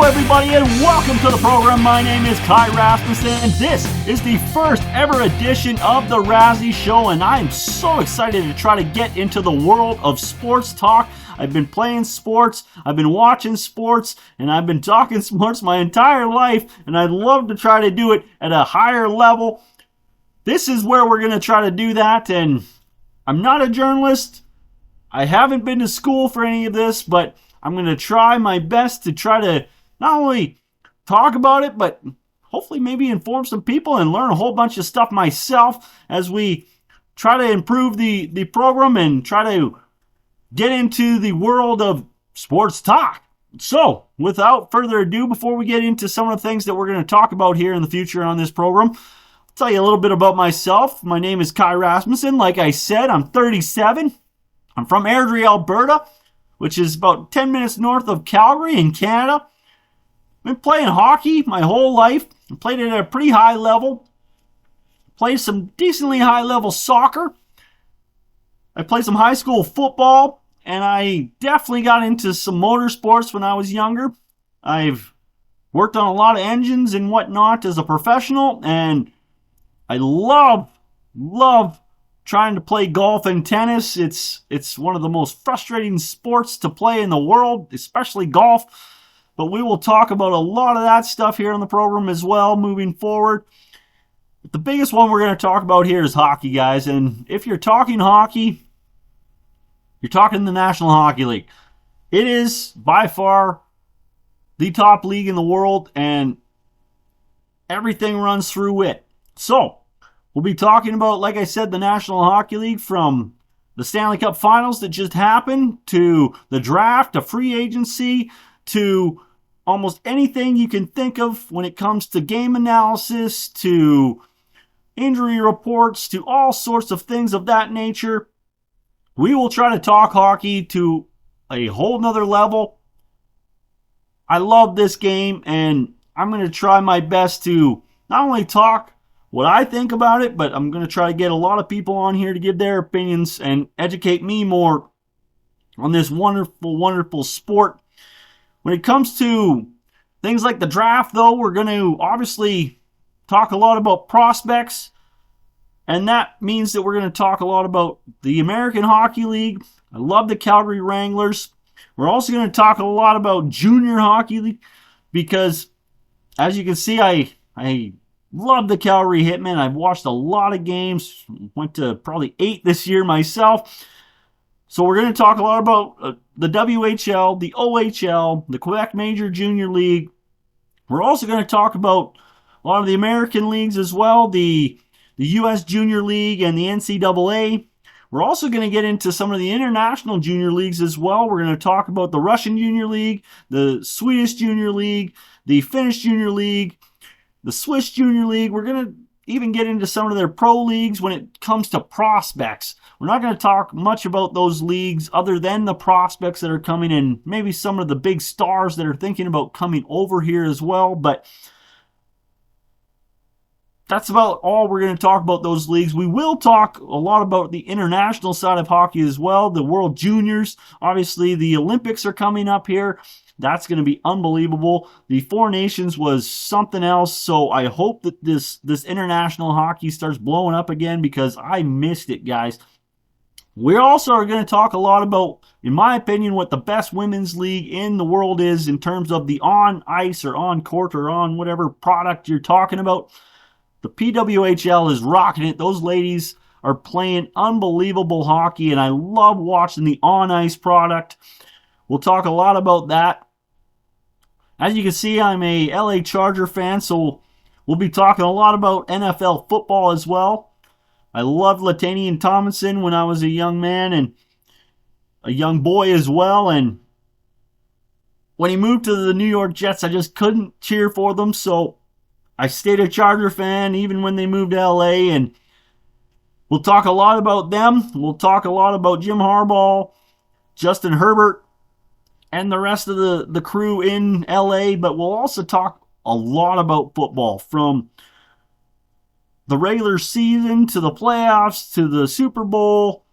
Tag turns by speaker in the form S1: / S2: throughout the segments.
S1: everybody, and welcome to the program. My name is Kai Rasmussen, and this is the first ever edition of the Razzy Show, and I'm so excited to try to get into the world of sports talk. I've been playing sports, I've been watching sports, and I've been talking sports my entire life, and I'd love to try to do it at a higher level. This is where we're going to try to do that, and I'm not a journalist. I haven't been to school for any of this, but I'm going to try my best to try to not only talk about it, but hopefully maybe inform some people and learn a whole bunch of stuff myself as we try to improve the program and try to get into the world of sports talk. So, without further ado, before we get into some of the things that we're going to talk about here in the future on this program, I'll tell you a little bit about myself. My name is Kai Rasmussen. Like I said, I'm 37. I'm from Airdrie, Alberta, which is about 10 minutes north of Calgary in Canada. I've been playing hockey my whole life. I played it at a pretty high level. Played some decently high level soccer. I played some high school football, and I definitely got into some motorsports when I was younger. I've worked on a lot of engines and whatnot as a professional, and I love trying to play golf and tennis. It's one of the most frustrating sports to play in the world, especially golf. But we will talk about a lot of that stuff here on the program as well moving forward. But the biggest one we're going to talk about here is hockey, guys. And if you're talking hockey, you're talking the National Hockey League. It is by far the top league in the world, and everything runs through it. So, we'll be talking about, like I said, the National Hockey League, from the Stanley Cup Finals that just happened, to the draft, to free agency, to almost anything you can think of when it comes to game analysis, to injury reports, to all sorts of things of that nature. We will try to talk hockey to a whole nother level. I love this game, and I'm going to try my best to not only talk what I think about it, but I'm going to try to get a lot of people on here to give their opinions and educate me more on this wonderful, wonderful sport. When it comes to things like the draft, though, we're going to obviously talk a lot about prospects, and that means that we're going to talk a lot about the American Hockey League. I love the Calgary Wranglers. We're also going to talk a lot about Junior Hockey League because, as you can see, I love the Calgary Hitmen. I've watched a lot of games. Went to probably 8 this year myself. So we're going to talk a lot about the WHL, the OHL, the Quebec Major Junior League. We're also going to talk about a lot of the American leagues as well, the U.S. Junior League and the NCAA. We're also going to get into some of the international junior leagues as well. We're going to talk about the Russian Junior League, the Swedish Junior League, the Finnish Junior League, the Swiss Junior League. We're going to even get into some of their pro leagues when it comes to prospects. We're not going to talk much about those leagues other than the prospects that are coming in, maybe some of the big stars that are thinking about coming over here as well, but that's about all we're going to talk about those leagues. We will talk a lot about the international side of hockey as well, the World Juniors. Obviously, the Olympics are coming up here. That's going to be unbelievable. The Four Nations was something else, so I hope that this international hockey starts blowing up again because I missed it, guys. We also are going to talk a lot about, in my opinion, what the best women's league in the world is in terms of the on-ice or on-court or on whatever product you're talking about. The PWHL is rocking it. Those ladies are playing unbelievable hockey, and I love watching the on-ice product. We'll talk a lot about that. As you can see, I'm a LA Charger fan, so we'll be talking a lot about NFL football as well. I loved Latainian Tomlinson when I was a young man and a young boy as well, and when he moved to the New York Jets, I just couldn't cheer for them, so I stayed a Charger fan even when they moved to LA, and we'll talk a lot about them. We'll talk a lot about Jim Harbaugh, Justin Herbert, and the rest of the crew in LA, but we'll also talk a lot about football, from the regular season to the playoffs to the Super Bowl,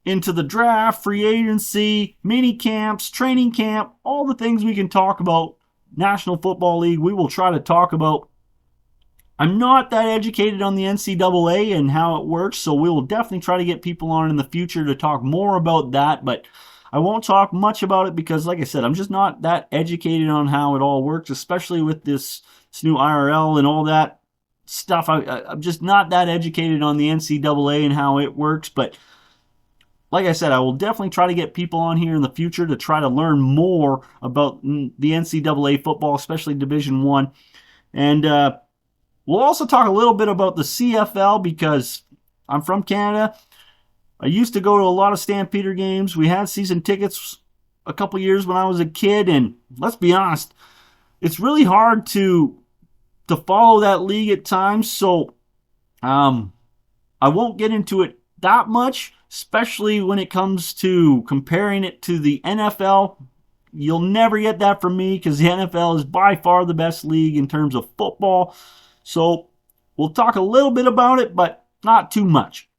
S1: into the draft, free agency, mini camps, training camp, all the things we can talk about National Football League, we will try to talk about. I'm not that educated on the NCAA and how it works, so we will definitely try to get people on in the future to talk more about that, but I won't talk much about it because, like I said, I'm just not that educated on how it all works, especially with this new IRL and all that stuff. I'm just not that educated on the NCAA and how it works, but like I said, I will definitely try to get people on here in the future to try to learn more about the NCAA football, especially Division One. And we'll also talk a little bit about the CFL because I'm from Canada. I used to go to a lot of Stampeder games. We had season tickets a couple years when I was a kid, and let's be honest, it's really hard to follow that league at times. So I won't get into it that much, especially when it comes to comparing it to the NFL. You'll never get that from me because the NFL is by far the best league in terms of football. So we'll talk a little bit about it, but not too much.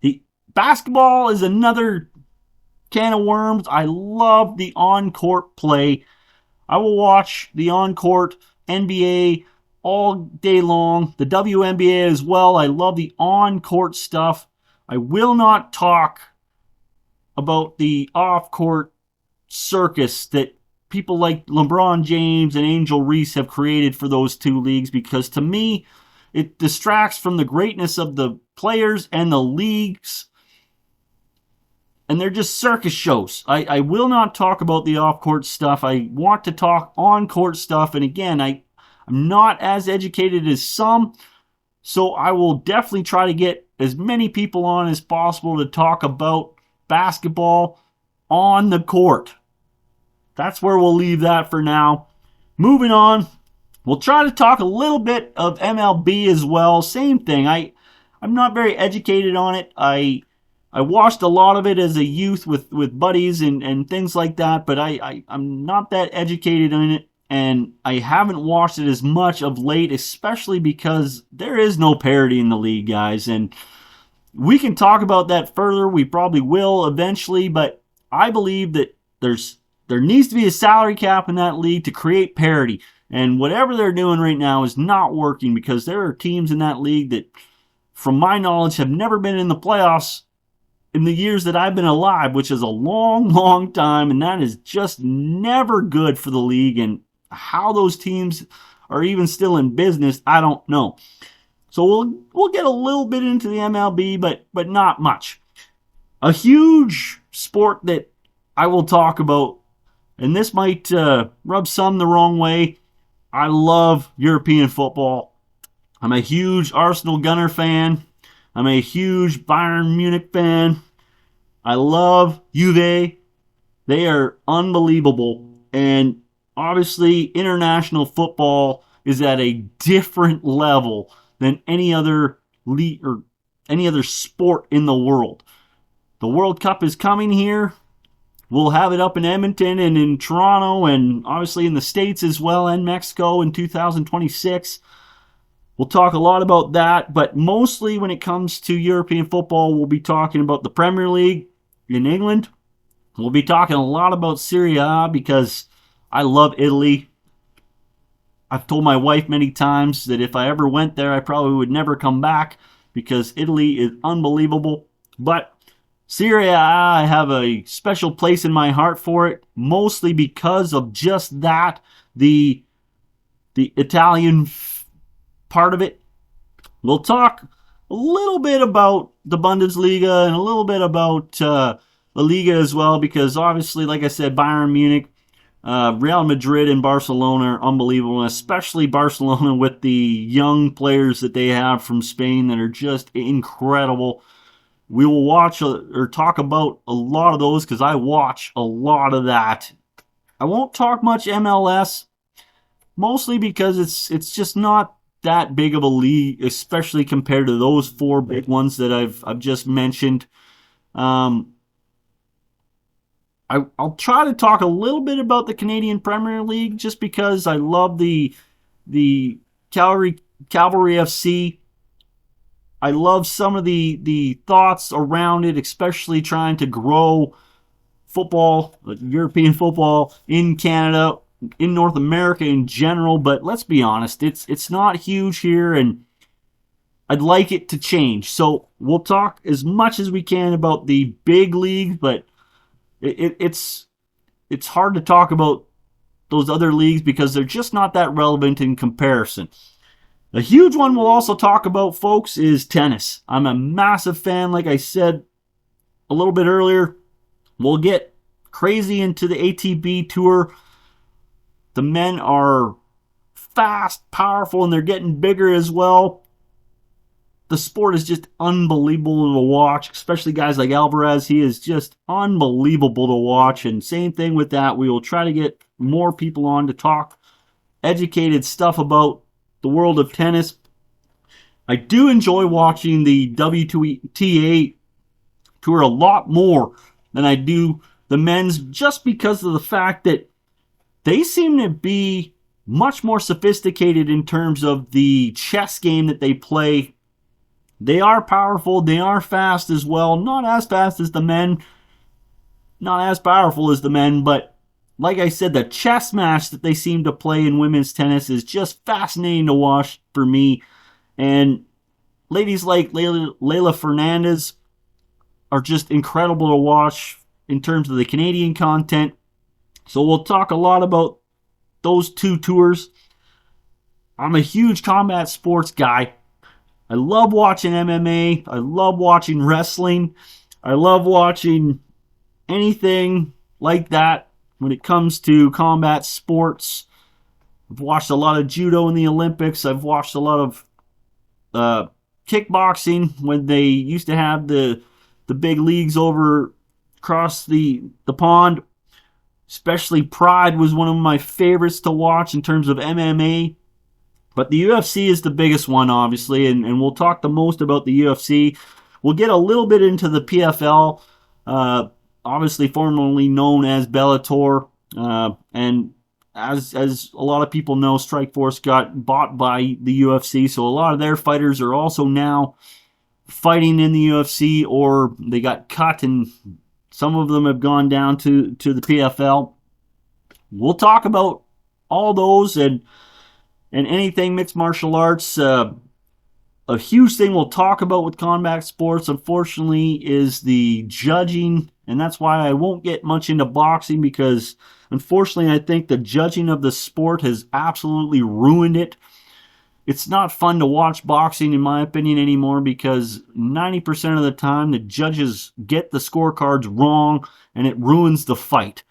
S1: The basketball is another can of worms. I love the on-court play. I will watch the on-court NBA all day long. The WNBA as well. I love the on-court stuff. I will not talk about the off-court circus that people like LeBron James and Angel Reese have created for those two leagues because to me, it distracts from the greatness of the players and the leagues. And they're just circus shows. I will not talk about the off-court stuff. I want to talk on-court stuff. And again, I'm not as educated as some. So I will definitely try to get as many people on as possible to talk about basketball on the court. That's where we'll leave that for now. Moving on, we'll try to talk a little bit of MLB as well. Same thing. I'm not very educated on it. I watched a lot of it as a youth with buddies and things like that, but I'm not that educated in it, and I haven't watched it as much of late, especially because there is no parity in the league, guys, and we can talk about that further. We probably will eventually, but I believe that there needs to be a salary cap in that league to create parity. And whatever they're doing right now is not working because there are teams in that league that, from my knowledge, have never been in the playoffs in the years that I've been alive, which is a long, long time. And that is just never good for the league. And how those teams are even still in business, I don't know. So we'll get a little bit into the MLB, but not much. A huge sport that I will talk about, and this might rub some the wrong way. I love European football. I'm a huge Arsenal Gunner fan. I'm a huge Bayern Munich fan. I love Juve. They are unbelievable. And obviously, international football is at a different level than any other league or any other sport in the world. The World Cup is coming here. We'll have it up in Edmonton and in Toronto and obviously in the States as well and Mexico in 2026. We'll talk a lot about that, but mostly when it comes to European football, we'll be talking about the Premier League in England. We'll be talking a lot about Serie A because I love Italy. I've told my wife many times that if I ever went there, I probably would never come back because Italy is unbelievable. But Serie A, I have a special place in my heart for it, mostly because of just that, the Italian part of it. We'll talk a little bit about the Bundesliga and a little bit about La Liga as well, because obviously, like I said, Bayern Munich, Real Madrid, and Barcelona are unbelievable, and especially Barcelona with the young players that they have from Spain that are just incredible. We will watch or talk about a lot of those because I watch a lot of that. I won't talk much MLS, mostly because it's just not that big of a league, especially compared to those four big ones that I've just mentioned. I'll try to talk a little bit about the Canadian Premier League just because I love the Calgary FC. I love some of the thoughts around it, especially trying to grow football, European football in Canada in North America in general, but let's be honest, it's not huge here, and I'd like it to change. So we'll talk as much as we can about the big league, but it's hard to talk about those other leagues because they're just not that relevant in comparison. A huge one we'll also talk about, folks, is tennis. I'm a massive fan, like I said a little bit earlier. We'll get crazy into the ATP Tour. The men are fast, powerful, and they're getting bigger as well. The sport is just unbelievable to watch, especially guys like Alvarez. He is just unbelievable to watch. And same thing with that. We will try to get more people on to talk educated stuff about the world of tennis. I do enjoy watching the WTA Tour a lot more than I do the men's, just because of the fact that they seem to be much more sophisticated in terms of the chess game that they play. They are powerful. They are fast as well. Not as fast as the men. Not as powerful as the men. But like I said, the chess match that they seem to play in women's tennis is just fascinating to watch for me. And ladies like Leylah Fernandez are just incredible to watch in terms of the Canadian content. So we'll talk a lot about those two tours. I'm a huge combat sports guy. I love watching MMA. I love watching wrestling. I love watching anything like that when it comes to combat sports. I've watched a lot of judo in the Olympics. I've watched a lot of kickboxing when they used to have the big leagues over across the pond. Especially Pride was one of my favorites to watch in terms of MMA. But the UFC is the biggest one, obviously, and we'll talk the most about the UFC. We'll get a little bit into the PFL, obviously formerly known as Bellator. And as a lot of people know, Strikeforce got bought by the UFC, so a lot of their fighters are also now fighting in the UFC, or they got cut, and some of them have gone down to the PFL. We'll talk about all those and anything mixed martial arts. A huge thing we'll talk about with combat sports, unfortunately, is the judging. And that's why I won't get much into boxing, because unfortunately I think the judging of the sport has absolutely ruined it. It's not fun to watch boxing, in my opinion, anymore, because 90% of the time the judges get the scorecards wrong and it ruins the fight.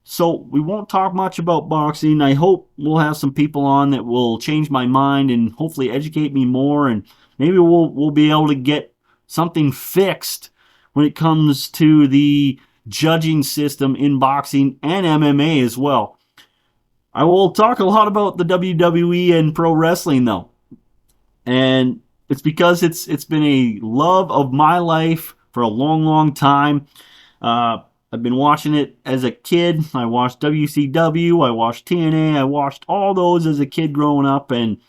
S1: So we won't talk much about boxing. I hope we'll have some people on that will change my mind and hopefully educate me more, and maybe we'll be able to get something fixed when it comes to the judging system in boxing and MMA as well. I will talk a lot about the WWE and pro wrestling, though. And it's because it's been a love of my life for a long, long time. I've been watching it as a kid. I watched WCW, I watched TNA, I watched all those as a kid growing up, and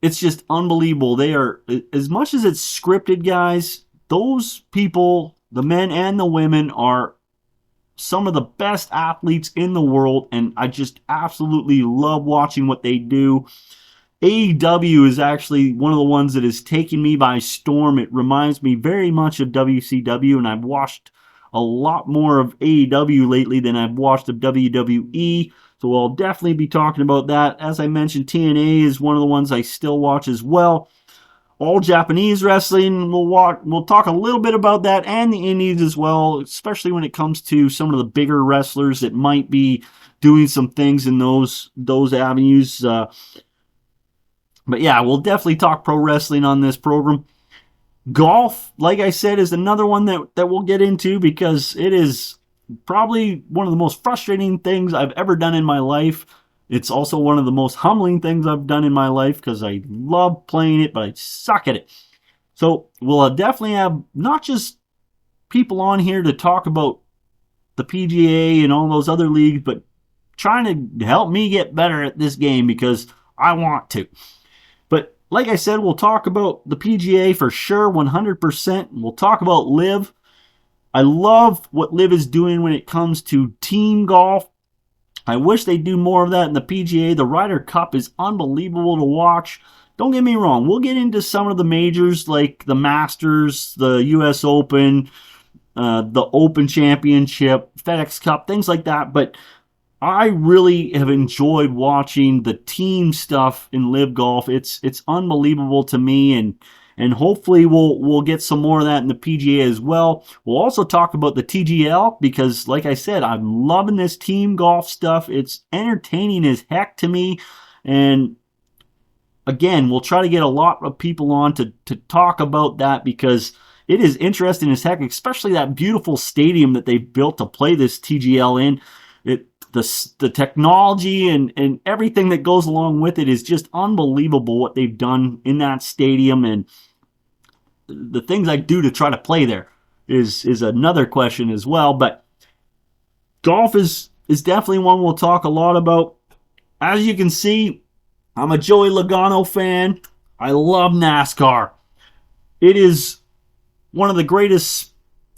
S1: it's just unbelievable. They are, as much as it's scripted, guys, those people, the men and the women, are some of the best athletes in the world, and I just absolutely love watching what they do. AEW is actually one of the ones that has taken me by storm. It reminds me very much of WCW, and I've watched a lot more of AEW lately than I've watched of WWE, so I'll definitely be talking about that. As I mentioned, TNA is one of the ones I still watch as well. All Japanese wrestling, we'll talk a little bit about that, and the indies as well, especially when it comes to some of the bigger wrestlers that might be doing some things in those avenues. But yeah, we'll definitely talk pro wrestling on this program. Golf, like I said, is another one that we'll get into, because it is probably one of the most frustrating things I've ever done in my life. It's also one of the most humbling things I've done in my life, because I love playing it, but I suck at it. So we'll definitely have not just people on here to talk about the PGA and all those other leagues, but trying to help me get better at this game, because I want to. But like I said, we'll talk about the PGA for sure, 100%. We'll talk about LIV. I love what Liv is doing when it comes to team golf. I wish they'd do more of that in the PGA. The Ryder Cup is unbelievable to watch. Don't get me wrong, we'll get into some of the majors like the Masters, the US Open, the Open Championship, FedEx Cup, things like that. But I really have enjoyed watching the team stuff in Live Golf. It's unbelievable to me, and hopefully we'll get some more of that in the PGA as well. We'll also talk about the TGL because, like I said, I'm loving this team golf stuff. It's entertaining as heck to me, and again, we'll try to get a lot of people on to talk about that because it is interesting as heck, especially that beautiful stadium that they built to play this TGL in. The technology and everything that goes along with it is just unbelievable what they've done in that stadium, and the things I do to try to play there is another question as well. But golf is definitely one we'll talk a lot about. As you can see, I'm a Joey Logano fan. I love NASCAR. It is one of the greatest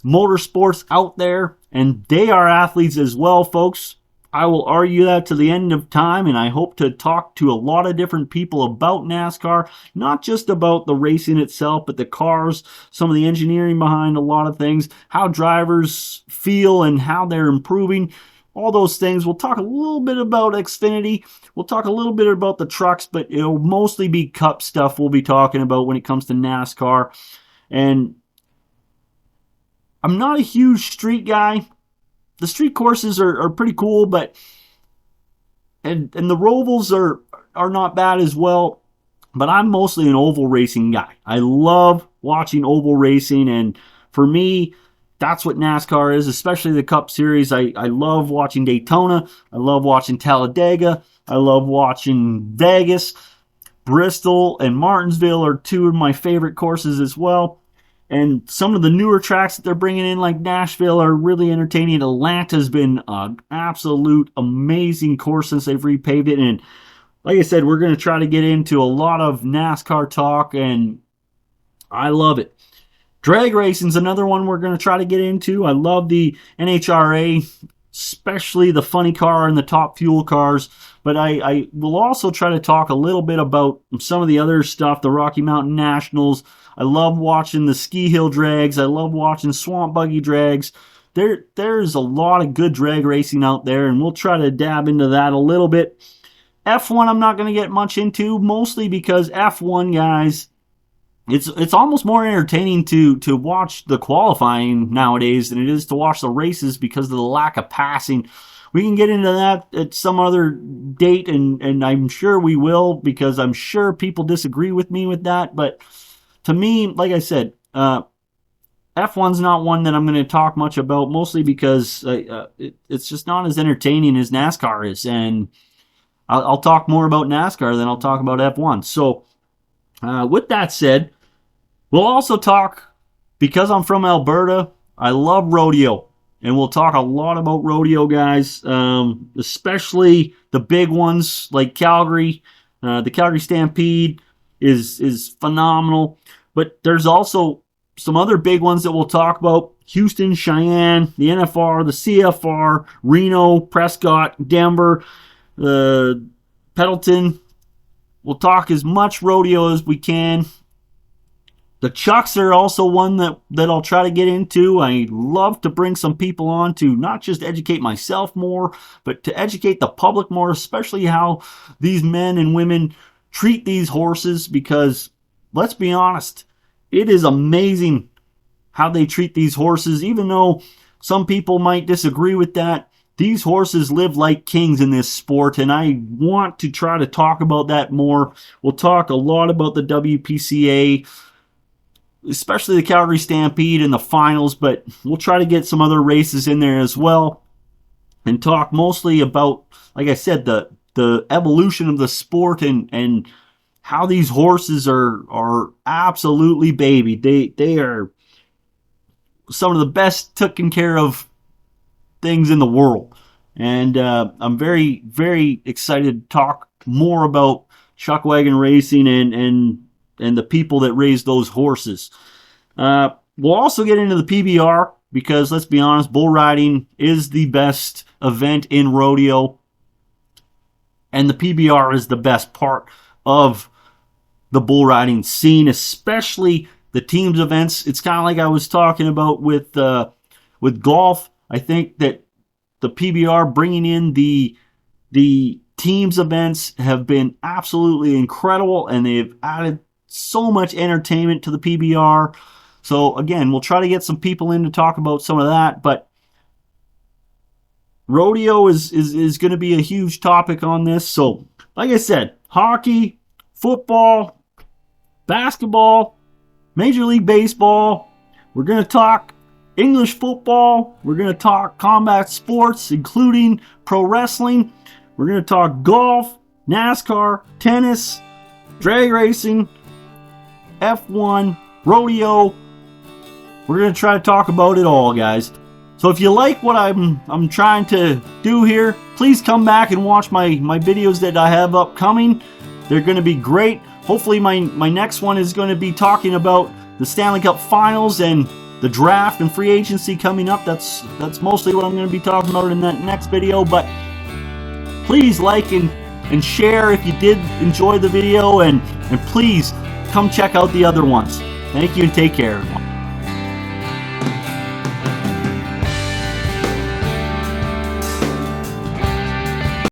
S1: motorsports out there, and they are athletes as well, folks. I will argue that to the end of time, and I hope to talk to a lot of different people about NASCAR, not just about the racing itself, but the cars, some of the engineering behind a lot of things, how drivers feel and how they're improving, all those things. We'll talk a little bit about Xfinity. We'll talk a little bit about the trucks, but it'll mostly be Cup stuff we'll be talking about when it comes to NASCAR. And I'm not a huge street guy. The street courses are pretty cool, but and the Rovals are not bad as well. But I'm mostly an oval racing guy. I love watching oval racing, and for me, that's what NASCAR is, especially the Cup Series. I love watching Daytona. I love watching Talladega. I love watching Vegas. Bristol and Martinsville are two of my favorite courses as well. And some of the newer tracks that they're bringing in, like Nashville, are really entertaining. Atlanta's been an absolute amazing course since they've repaved it. And like I said, we're going to try to get into a lot of NASCAR talk, and I love it. Drag racing's another one we're going to try to get into. I love the NHRA, especially the funny car and the top fuel cars. But I will also try to talk a little bit about some of the other stuff, the Rocky Mountain Nationals. I love watching the ski hill drags. I love watching swamp buggy drags. There's a lot of good drag racing out there, and we'll try to dab into that a little bit. F1 I'm not going to get much into, mostly because F1, guys, it's almost more entertaining to watch the qualifying nowadays than it is to watch the races because of the lack of passing. We can get into that at some other date, and I'm sure we will, because I'm sure people disagree with me with that. But to me, like I said, F1's not one that I'm going to talk much about, mostly because it's just not as entertaining as NASCAR is. And I'll talk more about NASCAR than I'll talk about F1. So with that said, we'll also talk, because I'm from Alberta, I love rodeo. And we'll talk a lot about rodeo, guys, especially the big ones like Calgary. The Calgary Stampede is phenomenal. But there's also some other big ones that we'll talk about. Houston, Cheyenne, the NFR, the CFR, Reno, Prescott, Denver, Pendleton. We'll talk as much rodeo as we can. The Chucks are also one that I'll try to get into. I love to bring some people on to not just educate myself more, but to educate the public more, especially how these men and women treat these horses, because let's be honest, it is amazing how they treat these horses. Even though some people might disagree with that, these horses live like kings in this sport, and I want to try to talk about that more. We'll talk a lot about the WPCA, especially the Calgary Stampede and the finals, but we'll try to get some other races in there as well and talk mostly about, like I said, the evolution of the sport and how these horses are absolutely baby. They are some of the best taken care of things in the world. And I'm very, very excited to talk more about chuck wagon racing and the people that raise those horses. We'll also get into the PBR. because let's be honest, bull riding is the best event in rodeo, and the PBR is the best part of the bull riding scene, especially the teams events. It's kind of like I was talking about with golf. I think that the PBR bringing in the teams events have been absolutely incredible, and they've added so much entertainment to the PBR. So again, we'll try to get some people in to talk about some of that, but rodeo is going to be a huge topic on this. So like I said, hockey, football, basketball, Major League Baseball. We're going to talk English football. We're going to talk combat sports, including pro wrestling. We're going to talk golf, NASCAR, tennis, drag racing, F1, rodeo. We're going to try to talk about it all, guys. So if you like what I'm trying to do here, please come back and watch my videos that I have upcoming. They're going to be great. Hopefully my next one is going to be talking about the Stanley Cup Finals and the draft and free agency coming up. That's mostly what I'm going to be talking about in that next video. But please like and share if you did enjoy the video, and please come check out the other ones. Thank you and take care, everyone.